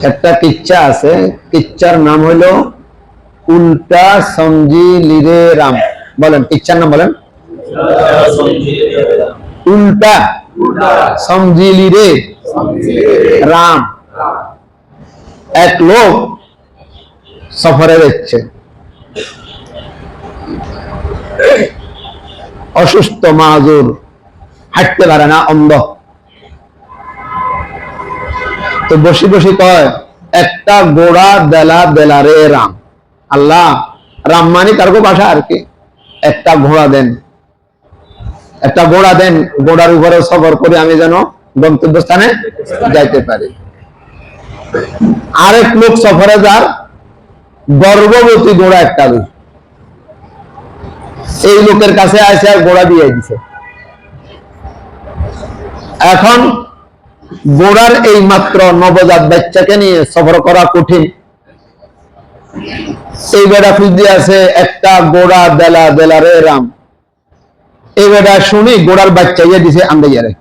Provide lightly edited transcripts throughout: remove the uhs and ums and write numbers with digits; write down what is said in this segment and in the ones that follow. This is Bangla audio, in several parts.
একটা কিচ্ছা আছে, কিচ্ছার নাম হলো উল্টা সমঝি লিরে রাম। বলেন কিচ্ছার নাম বলেন। উল্টা সমঝি লিরে রাম। এক লোক সফরে যাচ্ছে, অসুস্থ, মাজুর, হাঁটতে পারে না, অন্ধ। তো বসে বসে কয়, একটা গোড়া দেলা দেলা রে রাম। আল্লাহ, রাম মানে তার ভাষা আর কি, একটা ঘোড়া দেন, একটা ঘোড়া দেন, ঘোড়ার উপরে সফর করে আমি যেন গন্তব্যস্থানে যাইতে পারি। আরেক লোক সফরে যার, গর্ভবতী ঘোড়া একটা লোক, এই লোকের কাছে আসে আর ঘোড়া দিয়ে দিছে। এখন ঘোড়ার এই মাত্র নবজাত বাচ্চাকে নিয়ে সফর করা কঠিন। এই বেড়া খুঁজতে আছে, একটা গোড়া দেলা দেলা রে রাম। এই বেড়া শুনি গোড়ার বাচ্চা ইয়ে দিছে আন্দাইয়ারে।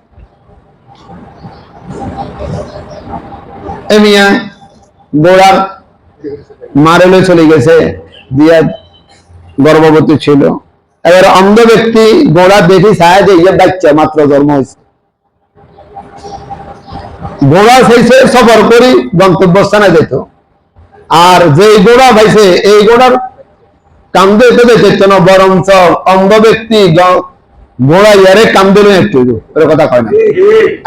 এমিয়া গোড়ার মারেলে চলে গেছে, দিয়া গর্ভবতী ছিল। এবার অন্ধ ব্যক্তি গোড়া দেখি ছায় যে ইয়ে বাচ্চা মাত্র জন্ম হয়েছে। ঘোড়া চাইছে সফর করি গন্তব্যস্থানে যেত, আর যে ঘোড়া পাইছে এই ঘোড়ার কান্দে তো দেখছে না, বরঞ্চ অন্ধ ব্যক্তি ঘোড়া ইয়ারে কান্দে একটু কথা কয় না।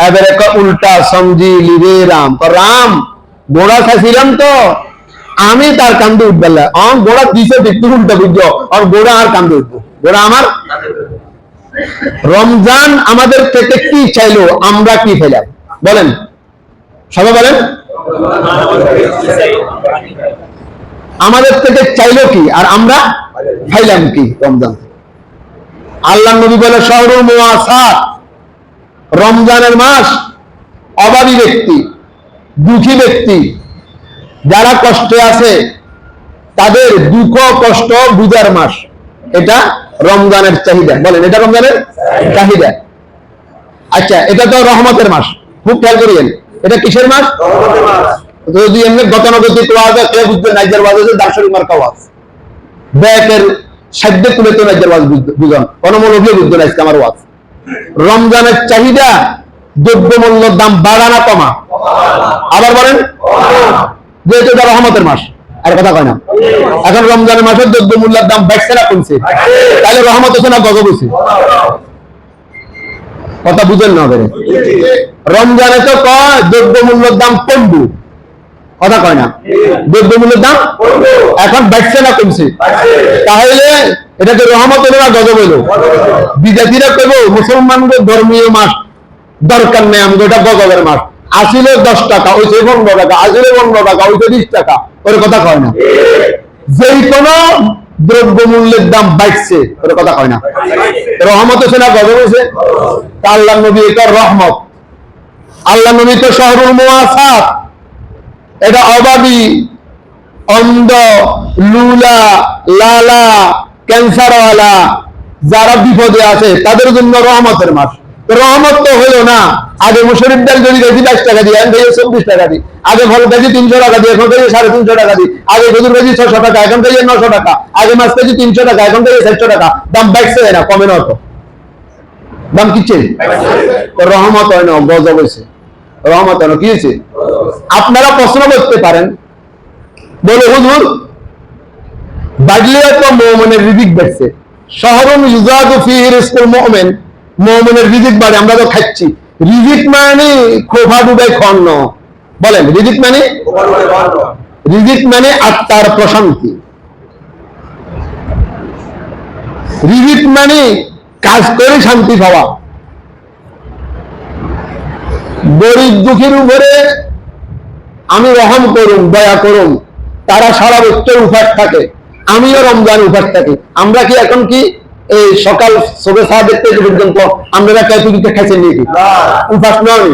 এবারে উল্টা সমঝি লিরে রাম। রাম, ঘোড়া চাইছিলাম তো আমি, তার কান্দে উঠবে না। ঘোড়া দিছে দেখতে উল্টা বুঝছো, আর ঘোড়া আর কান্দে উঠবো, ঘোড়া আমার। রমজান আমাদের থেকে কি চাইলো, আমরা কি ফেলাম বলেন, সবাই বলেন। আমাদের থেকে চাইলো কি আর আমরা খাইলাম কি রমজান। আল্লাহ নবী বলে শাহরুল মুওয়াসাত, রমজানের মাস অভাবী ব্যক্তি, দুঃখী ব্যক্তি, যারা কষ্টে আছে তাদের দুঃখ কষ্ট বুঝার মাস। এটা রমজানের চাহিদা। বলেন, এটা রমজানের চাহিদা। আচ্ছা, এটা তো রহমতের মাস, খুব খেয়াল করিয়েন। এটা কিসের মাস? যদি এমনি গতানুগতিক ওয়াজ কে বুঝবে, নাইজার ওয়াজ হচ্ছে দার্শনিক মার্কা ওয়াজ, ব্যাকের সাধ্য তুলে তো নাইজার ওয়াজ বুঝন, অনমূলকীয় বুঝবে না আমার ওয়াজ। রমজানের চাহিদা, দ্রব্যমূল্যের দাম বাড়া না কমা? আবার বলেন, যেহেতু এটা রহমতের মাস, আর কথা কয় না। এখন রমজানের মাসের দ্রব্যমূল্যের দাম বাড়ছে না কমছে? তাহলে রহমত হচ্ছে না গজব হচ্ছে? কথা বুঝেন না? রমজানে তো কয় দ্রব্যমূল্যের দাম কমবো, কথা কয় না। দ্রব্যমূল্যের দাম এখন বাড়ছে না কমছে? তাহলে এটাকে রহমত হলো না গজব হলো? বিজাতিরা কইব মুসলমানদের ধর্মীয় মাস দরকার নেই, আমাদের এটা গজবের মাস। আসলে 10 টাকা, ওইছে 15 টাকা, আসলে 15 টাকা, ওইছে 20 টাকা, ওর কথা কয় না। যেই কোনো দ্রব্যমূল্যের দাম বাড়ছে, ওর কথা কয় না। রহমত হচ্ছে না গজব হয়েছে? আল্লাহ নবী এটা রহমত। আল্লাহ নবী তো শাহরুল মুওয়াসাত, এটা অভাবী, অন্ধ, লুলা, লালা, ক্যান্সারওয়ালা যারা বিপদে আছে তাদের জন্য রহমতের মাস। রহমত তো হলো না। আগে মুসুরির ডাল যদি কেজি 22 টাকা দিই, এখন কেজি 24 টাকা দিই। আগে ফল কেজি 300 টাকা দিই, এখন কেজি 350 টাকা দিই। আগে খেজুর কেজি 600 টাকা, এখন কেজি 900 টাকা। আগে মাছ কেজি 300 টাকা, এখন কেজি 400 টাকা। দাম বাড়ছে না, কমে না। তো দাম কিচ্ছে? রহমত হয় না, গজব হয়েছে। রহমত হয় না, কি হয়েছে? আপনারা প্রশ্ন করতে পারেন, বলে হুজুর বাড়লে তো মুমিনের রিজিক বাড়ছে। শহরুন ইউজাদু ফিহি রিজকুল মুমিন, মুমিনের রিজিক বাড়ে, আমরা তো খাচ্ছি। রিজিক মানে খোফা ডুবাই খন্ন। বলেন, রিজিক মানে? রিজিক মানে আত্মার প্রশান্তি। রিজিক মানে কাজ করে শান্তি পাওয়া। গরিব দুঃখীর উপরে আমি রহম করুন, দয়া করুন, তারা সারা বছর উপাস থাকে, আমিও রমজান উপাস থাকি। আমরা কি এখন কি এই সকাল সবে সাহা দেখতে পর্যন্ত আমরা ক্যাথলিকটা খাইছেন নাকি? উপাস নয়,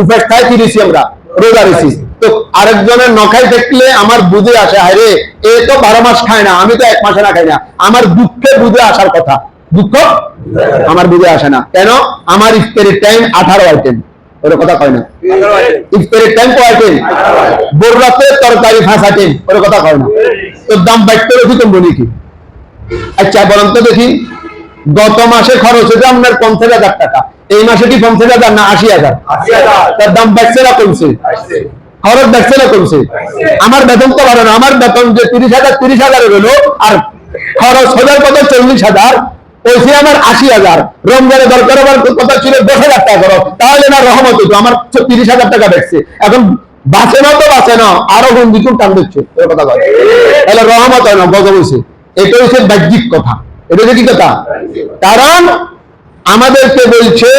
উপাস খাই ফিরেছি, আমরা রোজা রেছি। তো আরেকজনের নখাই দেখলে আমার বুঝে আসে, আরে এ তো 12 মাস খায় না, আমি তো 1 মাসে না খাই না। আমার দুঃখে বুঝে আসার কথা, দুঃখ আমার বুঝে আসে না। কেন? আমার ইফতারের টাইম 18 আইটেম, ওরা কথা কয় না। ইফতারের টাইম কয়টেন, ভোর রাতে তরকারি ফাঁসাটেন, ওরা কথা কয় না। তোর দাম বাড়তে রেখি তো বলি কি? আচ্ছা বলেন তো দেখি, গত মাসে খরচ হয়েছে আপনার 50,000 টাকা, এই মাসে কি 50,000 না 80,000? তার দাম বাড়ছে না কমছে? খরচ বাড়ছে না কমছে? আমার বেতন তো বাড়ে না, আমার বেতন যে 30,000 হলো, আর খরচ হাজার কত 40,000, ওইসে আমার 80,000। রমজানে দরকার আমার কথা ছিল 10,000 টাকা করো, তাহলে না রহমত হতো, আমার 30,000 টাকা বেড়ছে। এখন বাঁচে না তো বাঁচে না, আরো বন্ধুকে টান দিচ্ছে, কথা বলে তাহলে রহমত হয় না, গজব হয়েছে। এটা হচ্ছে বাহ্যিক কথা, এটা হচ্ছে কি কথা? কারণ আমাদেরকে বলছে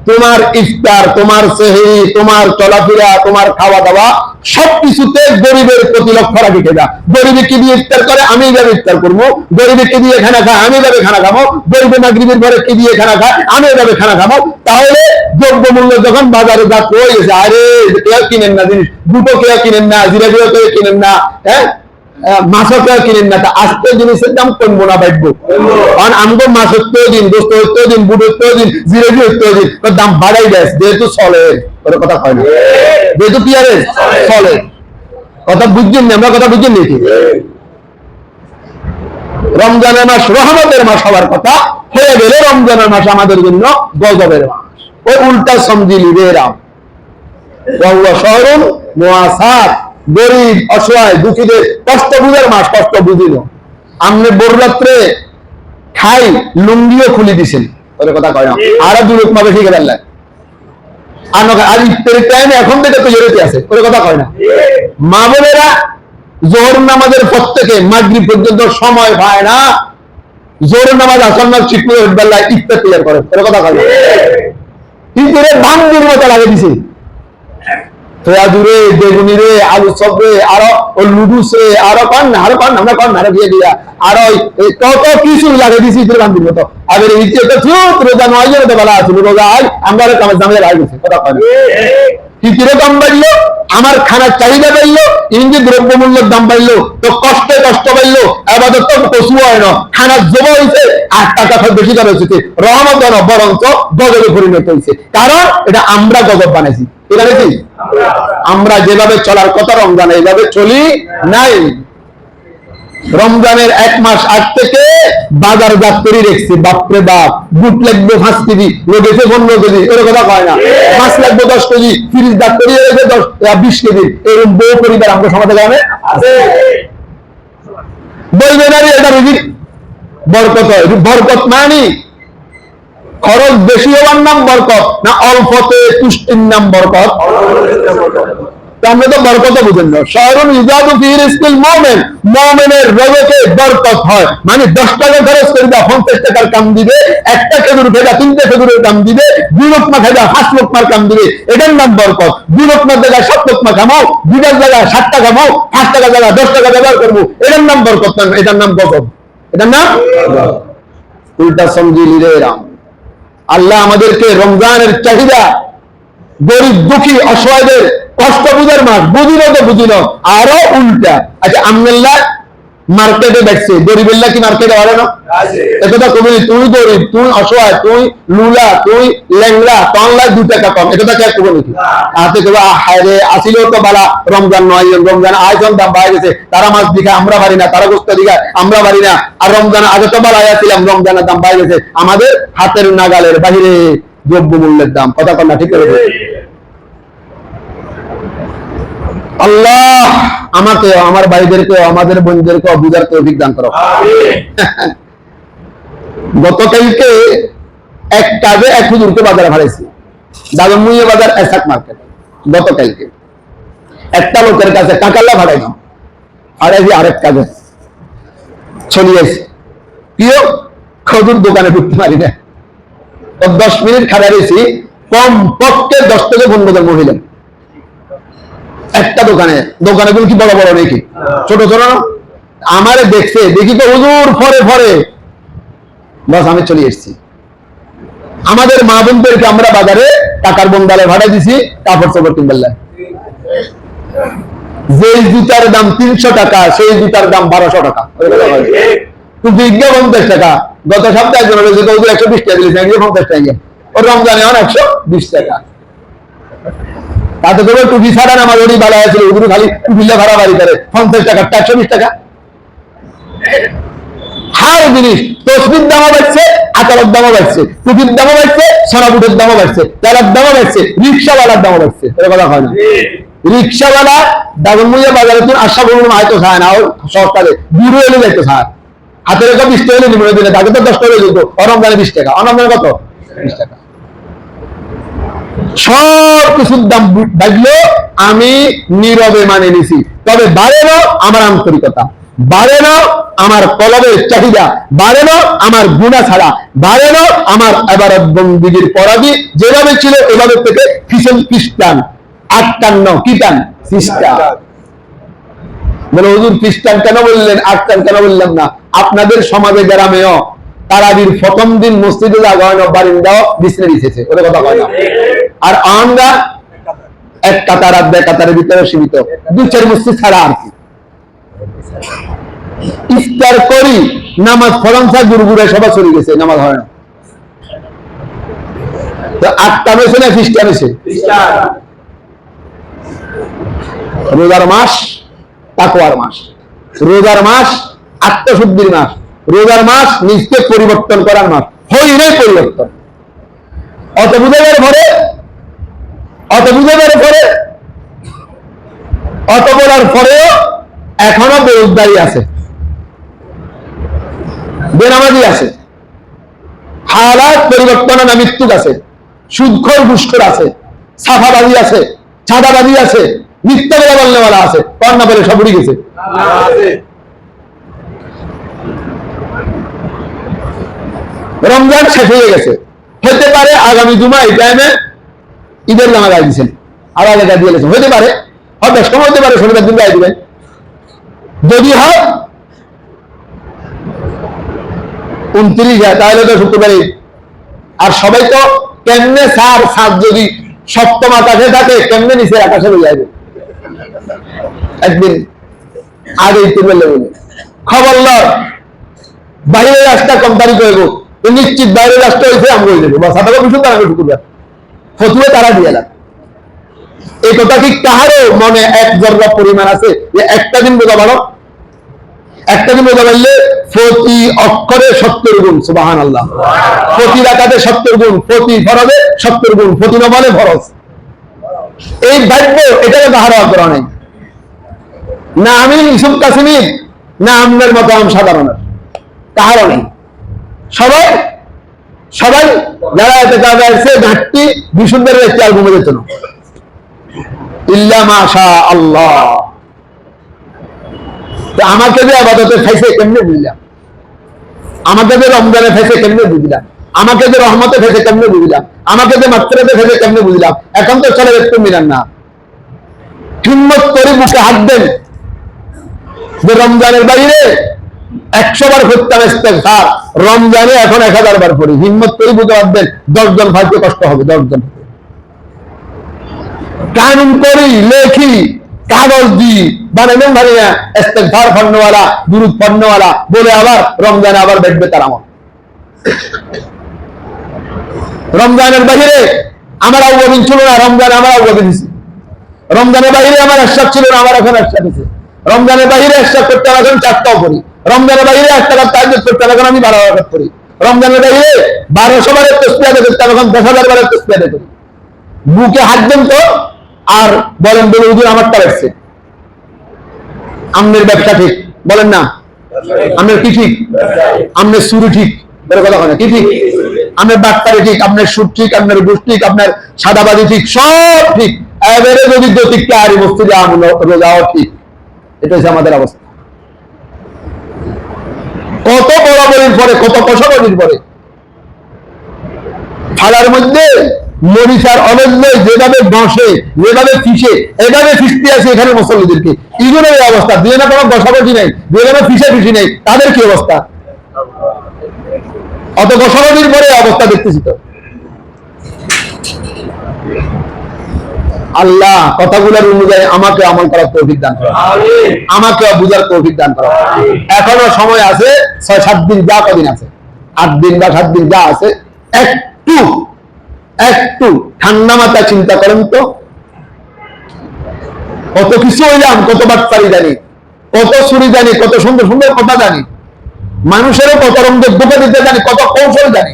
তোমার ইফতার, তোমার সেহরি, তোমার চলাফেরা, তোমার খাওয়া দাওয়া সবকিছুতে গরিবের প্রতি লক্ষ্য রাখি। যা গরিবে কি দিয়ে ইফতার করে, আমি এইভাবে ইফতার করবো। গরিবে কি দিয়ে খানা খায়, আমি এইভাবে খানা খাবো। গরিবে মাগরিবের ঘরে কি দিয়ে খানা খায়, আমি এইভাবে খানা খাবো। তাহলে দ্রব্যমূল্য যখন বাজারে যা হয়ে গেছে, আরে কেউ কিনেন না জিনিস, দুটো কেউ কিনেন না, জিরা কেউ কিনেন না, হ্যাঁ মাছও কেউ কিনেন না, তা আজকে জিনিসের দাম কমবো না বাড়বো? কারণ আমগো মাছ হতেও দিন, গোস্ত হতেও দিন, বুট হতেও দিন, জিরেবি হতেও দিন, দাম বাড়াই দেয়, যেহেতু চলে। কথা হয় না, যেহেতু কি আরে চলে। কথা বুঝছেন না? আমরা কথা বুঝছেন নাকি? রমজানের মাস রহমতের মাস হওয়ার কথা হয়ে গেলে রমজানের মাস আমাদের জন্য গজবের মাস। ওই উল্টা সমঝিলি রে রাম, শহরুন মুআসাত, গরিব অসহায় দুঃখীদের কষ্ট বুঝার মাস, কষ্ট বুঝিল। আমনে ভোর রাত্রে খাই লুঙ্গিও খুলে দিছেন, ওর কথা কয় না, আরো দু লোক মাবে ঠিক আছে। আর ইফতারের টাইমে এখন থেকে তো জড়িত আছে, ওর কথা কয় না। মা বোনেরা জোহর নামাজের পর থেকে মাগরিব পর্যন্ত সময় পায় না, জোহর নামাজ আসর নামাজ ঠিক করে বেলায় ইফতার তৈরি করে, ওর কথা কয় না। ইফতারের বান্দির মতো লাগে দিছে, বেগুনি রে, আলু চপ রে, আরো লুডুস রে, আরো কন আমরা কন না দিয়ে দিয়া, আরো কত কিছু লাগিয়ে দিছি ইফতারের বান্দির মতো। আগে ইচ্ছে তো রোজা 9 জনের তো বেলা আছে, রোজা আজ আমরা কামাজ দামে লাগে গেছে, কথা কয় না। ইফতারের দাম বাড়লো, আমার খানার চাহিদা বাড়লো, ইংরেজি দ্রব্যমূল্যের দাম বাড়লো, তো কষ্ট বাড়লো, আবাদত তো পশু হয় না, খানার জমা হয়েছে, আর টাকা বেশি করা হয়েছে, রহমত হয় না, বরঞ্চ গজবে পরিণত হয়েছে। কারণ এটা আমরা গজব বানাইছি। এটা নাকি আমরা যেভাবে চলার কথা রমজানে এইভাবে চলি নাই। রমজানের 1 মাস আগ থেকে বাজার জাত করে রেখছি, বাপরে বাপ, বুট লাগবে 5 কেজি, লোকেছে 15 কেজি, এর কথা কয় না। মাছ লাগবে 10 কেজি, ফ্রিজ জাত করে রেখে 20 কেজি, এরকম বউ পরিবার আমাদের সমাজে গ্রামে আছে। বলবে না এটা রুজি বরকত হয়, বরকত মানি খরচ বেশি হওয়ার নাম বরকত না, অল্পতে তুষ্টির নাম বরকত? আমরা তো বরকত বুঝেন না। শহরুন ইজাদু ফি রিজকিল মুমিন, মুমিনের রজকে বরকত হয়, মানে 10 টাকা খরচ করে 50 টাকার কাম দিবে, একটা খেজুর খেজা 3টে খেজুরের কাম দিবে, 2 লোকমা খেজা 5 লোকমার কাম দিবে, এটার নাম বরকত। 2 লোকমার জায়গায় 7 লোকমা খামাও, 2টার জায়গায় 7 টাকা খামাও, 5 টাকা জায়গায় 10 টাকা ব্যবহার করবো, এটার নাম বরকত না, এটার নাম গজব, এটার নাম উল্টা সমঝিলি রে রাম। আল্লাহ আমাদেরকে রমজানের চাহিদা, গরিব দুঃখী অসহায়দের কষ্ট বুঝার মাস, বুঝিল তো বুঝিল, আরো উল্টা। আচ্ছা আমনেল্লা মার্কেটে দেখছে, গরিবেল্লা কি মার্কেটে হয় না? একথা কবি, তুই গরিব, তুই অসহায়, তুই লুলা, তুই ল্যাংড়া, তনলায় 2 টাকা কম, একথা কে কবি নাকি? হাতে কেবল হায়রে আসিলেও তো বালা রমজান নয়, রমজান আয়োজন দাম বাড়ে গেছে, তারা মাছ দিঘা আমরা পারি না, তারা গোস্ত দিঘা আমরা পারি না, আর রমজান আগে তো বালা আসছিলাম, রমজানের দাম বাড়ে গেছে, আমাদের হাতের নাগালের বাহিরে দ্রব্যমূল্যের দাম, কথা কন না, ঠিক করে? আল্লাহ আমাকে, আমার ভাইদেরকে, আমাদের বোনদেরকে বুঝার তৌফিক দান করো। গতকালকে এক কাজে 1 হুজুরকে বাজারে হারাইছি, দাদমুইয়া বাজার এসাক মার্কেট। গতকালকে একটা লোকের কাছে টাকাল্লা ভাড়াইলাম, হারাইছি আরেক কাজে চলিয়েছি, প্রিয় খজুর দোকানে ঢুকতে পারি না, 10 মিনিট খাড়াইছি, কম পক্ষে 10 থেকে 15 জন মহিলা একটা দোকানে। দোকানে কি বড় বড় নাকি ছোট ছোট? আমারে দেখছে, দেখি তো হুজুর ফরে ফরে, বাস আমি চলে এসেছি। আমাদের মা বোনদেরকে আমরা বাজারে টাকার বন্দালে ভাড়া দিছি কাপড় চোপড় কিনবেলা, যে জুতার দাম 300 টাকা সেই জুতার দাম 1200 টাকা, বিজ্ঞাপন 50 টাকা। গত সপ্তাহে 120 টাকা দিয়েছে, 50 টাকা, ওর রমজানে 120 টাকা। তাতে করে টুপি ছাড়া নামাজ ওরই ভালো হয়েছিল, ওগুলো খালি টুপিলে ভাড়া বাড়ি করে 50 টাকা 120 টাকা। হার জিনিস তসবির দামও বাড়ছে, আচারের দামও বাড়ছে, টুপির দামও বাড়ছে, সোনাবুটের দামও বাড়ছে, তেলের দামও বাড়ছে, রিক্সাওয়ালার দামও বাড়ছে। এটা কথা হয় না। রিক্সাওয়ালা দাগনমূল্যে বাজারে তুমি আশা করুন হয়তো চায় না, ওর সরকারে দূরে এলে যাইতে চায়, হাতে রেখা 20 টাকা নিবনে দিলে তাকে তো 10 টাকা যেত, অরমজানে 20 টাকা, অরমজানে কত 20 টাকা। সব কিছুর দাম বাড়লো, আমি নীরবে মানে নিছি। তবে বাড়ে না আমার আন্তরিকতা, বাড়ে না আমার কলবের চাহিদা, বাড়ে না আমার গুনাহ ছাড়া, বাড়ে না আমার ইবাদত বন্দেগীর পরাধী যেভাবে ছিল এভাবে থেকে খ্রিস্টান 58 কি টান খ্রিস্টান বলে হুজুর খ্রিস্টান কেন বললেন, 58 কেন বললেন না? আপনাদের সমাজে গ্রামেও তারাবির প্রথম দিন মসজিদে জাগানো বারিন্দাও বিছনে দিতেছে, ওটা কথা কয় না। আর আমরা এক কাতার আর দুই কাতারের ভিতরে সীমিত, 2-4 মসজিদ ছাড়া আর কি। ইফতার করি নামাজ ফরমসা গুরুগুরে সবাই চলে গেছে, নামাজ হয় না। তো 8টা মেসে না খ্রিস্টান এসে রোজার মাস তাকওয়ার মাস, রোজার মাস আত্মশুদ্ধির মাস, রোজার মাস নিজকে পরিবর্তন করার মাস, হই নাই পরিবর্তন। অত বুঝাবার পরে অত বলার পরেও এখনো বেরোজগারি আছে, বেনামাজি আছে, হালাত পরিবর্তন না মৃত্যুক আছে, সুদখোর ঘুষখোর আছে, সাফাবাজি আছে, ছাদাবাজি আছে, মিথ্যা বলা বলনেওয়ালা আছে, কন্যা বলে সব উড়ে গেছে। রমজান শেষ হয়ে গেছে, হতে পারে আগামী জুমা এই টাইমে ঈদের নামাজ আগে দিচ্ছেন, আবার আগে দিয়ে গেছেন, হতে পারে, হয়তো সময় হতে পারে শনিবার দিন গায়ে দিবেন। যদি হয় 29 তাহলে তো শুক্রবার। আর সবাই তো কেমনে সার যদি সপ্তম আকাশে থাকে কেমনে নিচের আকাশে হয়ে যাবে, একদিন আগে বলে খবর লয় বাইরের রাস্তা কোম্পানি করবো, নিশ্চিত বাইরের রাস্তা হয়েছে আমরা হয়ে যাবো, বা সাদা বিষয় তারা শুক্রবার ফতুয়ে তারা দিয়ে লাগে। এই কথা কি কাহারও মনে এক জর্রা পরিমাণ আছে যে একটা দিন বোঝা ভালো, একটা দিন বোঝা পারলে প্রতি অক্ষরে 70 গুণ, সুবহানাল্লাহ, প্রতি রাকাতে 70 গুণ, প্রতি ফরজে 70 গুণ, প্রতি নফলে ফরজ। এই ভাগ্য এটাকে কাহারও আগ্রহ নেই, না আমি ইসুফ কাসিমির, না আপনার মতো আম সাধারণের, কাহারও নেই। সবাই যারা এতে কাজ আসছে ঘাটতি বিশুদ্ধের একটি আর ঘুমে যেত না, ইল্লা মাশা আল্লাহ। আমাকে যে আবাদতে খাইছে কেমনে বুঝলাম, আমাকে যে রমজানে খাইছে কেমনে বুঝলাম, আমাকে যে রহমতে খাইছে কেমনে বুঝলাম, আমাকে যে মাত্রাতে খাইছে কেমনে বুঝলাম? এখন তো চলে একটু মিলান না, হিম্মত করে বুকে হাত দেন যে রমজানের বাইরে 100 বার করতাম ইস্তেগফার, রমজানে এখন 1000 বার পড়ি। হিম্মত করে বুকে হাত দেন, 10 জন ভাইকে কষ্ট হবে, 10 জন কানুন করি লেখি কাগজ দি বানাবেন ভারি না, ইস্তেগফার পড়নেওয়ালা দুরূদ পড়নেওয়ালা বলে আবার রমজানে আবার দেখবে তার আমল। রমজানের বাইরে আমার আউয়াবিন ছিল না, রমজানে আমার আউয়াবিন দিছি। রমজানের বাইরে আমার ইরশাদ ছিল না, আমার এখন ইরশাদ দিছে। রমজানের বাইরে ইরশাদ করতে আমার এখন 4টাও করি। রমজানের বাইরে 1 টাকা তাহাজ্জুদ করতে এখন আমি 12 রাকাত করি। রমজানের বাইরে 1200 বারের তাসবিহ আদায় করতে এখন 10,000 বারের তাসবিহ আদায় করি। বুকে হাত দেন তো আর বলেন বলে হুজুর আমারটা আসছে, আমনের ব্যবসা ঠিক বলেন না, আমনের কি ঠিক, আমনের সুর ঠিক, বলে কথা হয় না কি ঠিক, আমনের বাটপারি ঠিক, আপনার সুর ঠিক, আপনার ঘুষ ঠিক, আপনার সাদাবাজি ঠিক, সব ঠিক। এবারে যদি জ্যোতিককে আর মসজিদে রোজাও ঠিক, এটা হচ্ছে আমাদের অবস্থা। কত বরাবরের পরে, কত কষাকষির পরে ফালার মধ্যে মরিচার অনন্য যেভাবে বসে, যেভাবে ফিসে, এভাবে ফিসতে আছে এখানে মুসল্লিদেরকে। ইজনের এই অবস্থা, দিয়ে না কোনো বসাবসি নেই, দিয়ে না ফিসে ফিসি নেই, তাদের কি অবস্থা? অত বসাবসির পরে অবস্থা দেখতেছি তো। আল্লাহ কথাগুলোর অনুযায়ী আমাকে আমল করার তৌফিক দান করো, আমাকে বুঝার তৌফিক দান করো। এখনো সময় আছে, 6-7 দিন, যা কদিন আছে, 8 দিন বা 7 দিন যা আছে, একটু ঠান্ডা মাথায় চিন্তা করেন তো কত কিছু হইলাম, কত বাটপারি জানি, কত চুরি জানি, কত সুন্দর সুন্দর কথা জানি, মানুষেরও কত রঙের ধোকা দিতে জানি, কত কৌশল জানি।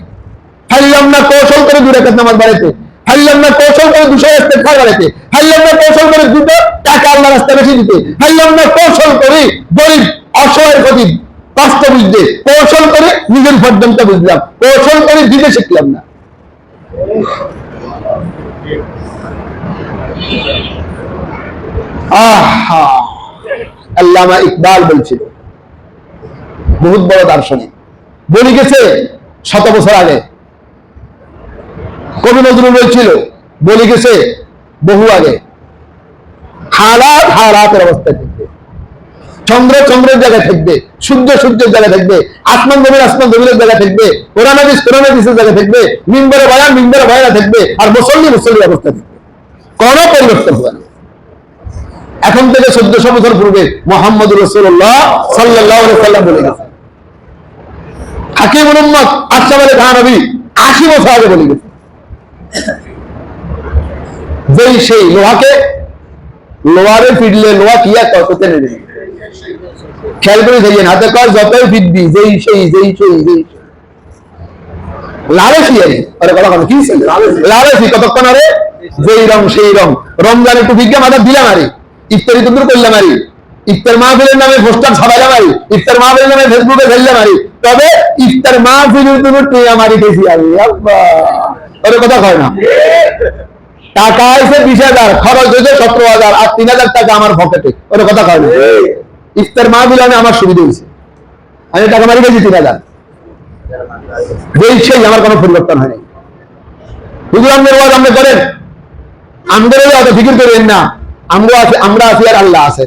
হারলাম না কৌশল করে 2 রাকাত নামাজ বাড়াইতে, হারলাম না কৌশল করে 200 ইস্তেগফার বাড়াইতে, হারলাম না কৌশল করে 2 টাকা আল্লাহর রাস্তায় বেশি দিতে, হারলাম না কৌশল করে গরিব অসহায়ের প্রতি কষ্ট বুঝতে, কৌশল করে নিজের পর্যন্ত বুঝলাম, কৌশল করে দিতে শিখলাম না। আল্লামা ইকবাল বলছিল, বহুত বড় দার্শনিক, বলে গেছে 100 বছর আগে। কবি নজরুল বলছিল, বলে গেছে বহু আগে, হালাত হালাতের অবস্থায় থাকবে, চন্দ্র চন্দ্রের জায়গায় থাকবে, সূর্য সূর্যের জায়গায় থাকবে, আসমান জমিনের জায়গায় থাকবে, কোরআন হাদিসের জায়গায় থাকবে, মিম্বরে বয়ান থাকবে, আর মুসল্লির অবস্থা থাকবে, কোনো পরিবর্তন হবে না। এখন থেকে 1400 বছর পূর্বে মুহাম্মদ রাসূলুল্লাহ সাল্লাল্লাহু আলাইহি ওয়াসাল্লাম বলে গেছেন। হাকিমুল উম্মত আশরাফ আলী থানভী 80 বছর আগে বলে গেছেন, যেই সেই লোহাকে লোহারে ফিরলে লোহা কি আর করতে নেই। খেয়াল করে দেখেন, হাতে কর যতই ফিরবি, যেই সেই লালসি আরে কথা কথা কি ছিল লালসি, কতক্ষণ আরে যেই রং সেই রং। রমজান একটু বিজ্ঞান মাথা দিলাম আরে, ইফতারি তো দূর করলাম আরে, ইফতার মাহফিলের নামে পোস্টার ছাপাইলাম আরে, ইফতার মাহফিলের নামে ফেসবুকে ফেললাম আরে, তবে ইফতার মাহফিলের জন্য টেয়া মারি গেছি আমি। ওরে কথা কয় না, টাকা আছে 20,000, খরচ হয়েছে 17,000, আর 3,000 টাকা আমার পকেটে। ওরে কথা কয় না, ইফতার মাহফিল আমি আমার সুবিধা হয়েছে, আমি টাকা মারি গেছি 3,000, যেই সেই আমার কোনো পরিবর্তন হয়নি। হুজুর আমাদের ওয়াজ আপনি করেন, আমাদের অত ফিকির করেন না, আমরা আছি আর আল্লাহ আছে,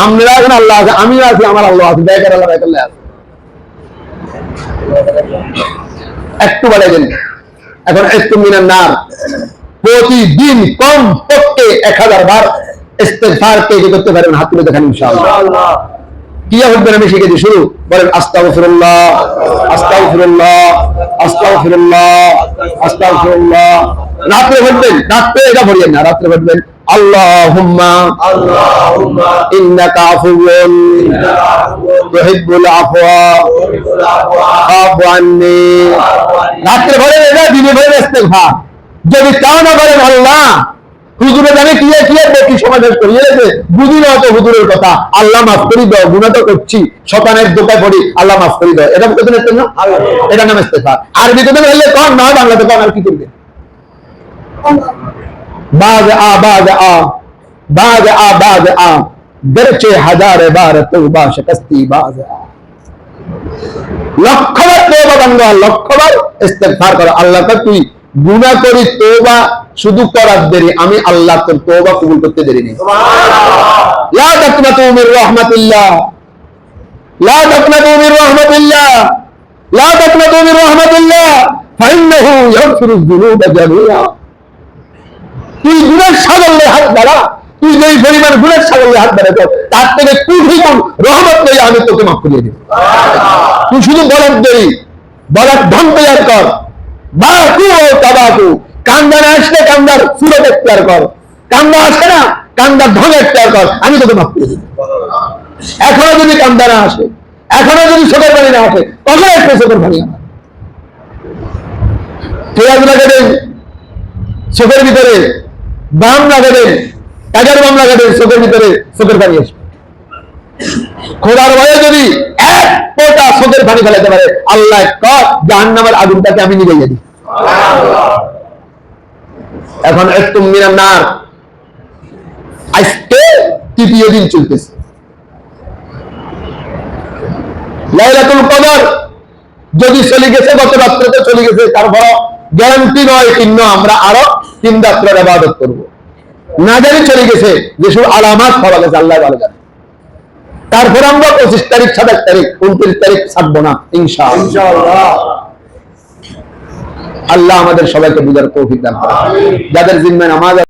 আমরা এখন আল্লাহ আছে, আমিও আছি, আমার আল্লাহ আছে, বেকার আল্লাহ আছে। একটু বলে দেন, এখন একটু মিনার নার প্রতিদিন কম পক্ষে 1000 বার ইস্তেগফার কে করতে পারেন, হাত তুলে দেখান ইনশাআল্লাহ। কি হবে আমি শিখে দিই, শুরু বলেন আস্তাগফিরুল্লাহ আস্তাগফিরুল্লাহ আস্তাগফিরুল্লাহ আস্তাগফিরুল্লাহ। রাত্রে পড়বেন, রাত্রে এটা পড়িয়েন না, রাত্রে পড়বেন আল্লাহুম্মা ইন্নাকা আফুউন তুহিব্বুল আফওয়া ফাআফু আন্নী। রাত্রে পড়েন এটা, দিনে পড়েন ইস্তেগফার। যদি তাও না করেন, আল্লাহ হুজুরে জানে কি কি সমাবেশ করিয়েছে, বুঝি না তো হুজুরের কথা, আল্লাহ মাফ করে দাও, গুনাহ তো করছি, শয়তানের দোকায় পড়ি, আল্লাহ মাফ করে দাও, এটা বলতে না, এটা নাম ইস্তেগফার। আরবি তো হলে কোন না, বাংলাতে কোন, আর কি করবে? বাজ আ বাজ আ বাজ আ বাজ আ গরচে হাজার বার তওবা শিকস্তি বাজ আ। লক্ষবার তওবা বান্দা, লক্ষবার ইস্তেগফার করো। আল্লাহ কা তুই গুনাহ করি, তওবা শুধু করার দেরি, আমি আল্লাহ তোর তওবা কবুল করতে দেরি নেই। সুবহানাল্লাহ। লা তাকনাতু মির রাহমাতিল্লাহ, লা তাকনাতু মির রাহমাতিল্লাহ, লা তাকনাতু মির রাহমাতিল্লাহ ফাইন্নাহু ইয়াগফিরুয যুনুবা জামিআ। তুই গুনার সাগরে হাত বাড়া, তুই যেই পরিমাণ গুনার সাগরে হাত বাড়াতো, তার থেকে কোটি গুণ রহমত লইয়া আমি তোকে মাফ করিয়ে দেব। সুবহানাল্লাহ। তুই শুধু বলার দেরি, বলার ঢং তৈরি কর, বাকু ও তাবাকু। কান্দা না আসলে কান্দার সুরত এখতিয়ার কর, কান্দা আসে না কান্দার ঢং এখতিয়ার কর, আমি তোকে মাফ করে দেব। এখনো যদি কান্দা না আসে, এখনো যদি চোখের পানি না আসে, তখন একটু চোখের পানি আমার পেঁয়াজ লাগাবেন চোখের ভিতরে, বাম লাগাবেন, কাজের বাম লাগাবেন, চোখের ভিতরে চোখের পানি আসবে। খোদার ভয়ে যদি এক ফোঁটা চোখের পানি ফেলাতে পারে, আল্লাহ জাহান্নামের আগুনটাকে আমি নিভাইয়া দিই। এখন একটু মিনার নার আজকে 3য় দিন চলতেছে। লাইলাতুল কদর যদি চলে গেছে, গত রাত্রে চলে গেছে, তারপর গ্যারান্টি নয় কিন্তু আমরা আরো 3 রাত্রের ইবাদত করব। না জানি চলে গেছে, যে সব আলামাত পাওয়া গেছে আল্লাহ ভালো জানে। তারপর আমরা 25 তারিখ, 27 তারিখ, 29 তারিখ ছাড়বো না ইনশাআল্লাহ। আল্লাহ আমাদের সবাইকে বুঝার তৌফিক দান করুন। যাদের জিম্মায় নামাজ